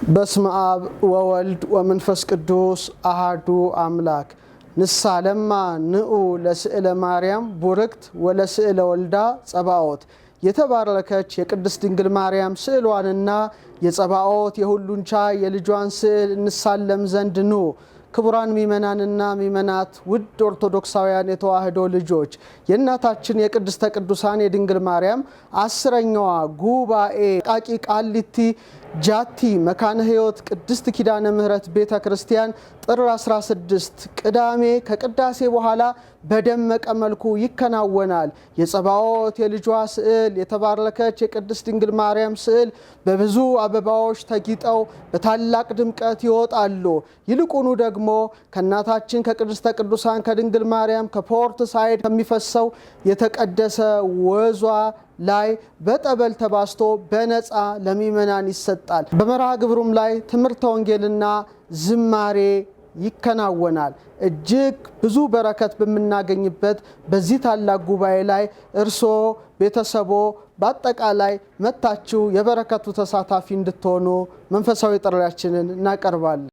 በስመ አብ ወወልድ ወመንፈስ ቅዱስ አሐዱ አምላክ ንሳለማ ንዑ ለስዕለ ማርያም ቡርክት ወለስዕለ ወልዳ ጸባኦት የተባረከች የቅድስት ድንግል ማርያም ስዕሏንና የጸባኦት የሁሉን ቻይ የልጇን ስዕል እንሳለም ዘንድ ኑ። ክቡራን ሚመናንና ሚመናት ውድ ኦርቶዶክሳውያን የተዋህዶ ልጆች የእናታችን የቅድስተ ቅዱሳን የድንግል ማርያም 10ኛዋ ጉባኤ ቃቂ ቃሊቲ ጃቲ መካነ ሕይወት ቅድስት ኪዳነ ምህረት ቤተ ክርስቲያን ጥር 16 ቅዳሜ ከቅዳሴ በኋላ በደመቀ መልኩ ይከናወናል። የጸባኦት የልጇ ስዕል የተባረከች የቅድስት ድንግል ማርያም ስዕል በብዙ አበባዎች ተጊጠው በታላቅ ድምቀት ይወጣሉ። ይልቁኑ ደግሞ ከእናታችን ከቅድስተ ቅዱሳን ከድንግል ማርያም ከፖርት ሳይድ ከሚፈሰው የተቀደሰ ወዟ ላይ በጠበል ተባስቶ በነፃ ለሚመናን ይሰጣል። በመርሃ ግብሩም ላይ ትምህርተ ወንጌልና ዝማሬ ይከናወናል። እጅግ ብዙ በረከት በምናገኝበት በዚህ ታላቅ ጉባኤ ላይ እርሶ ቤተሰቦ በአጠቃላይ መታችሁ የበረከቱ ተሳታፊ እንድትሆኑ መንፈሳዊ ጥሪያችንን እናቀርባለን።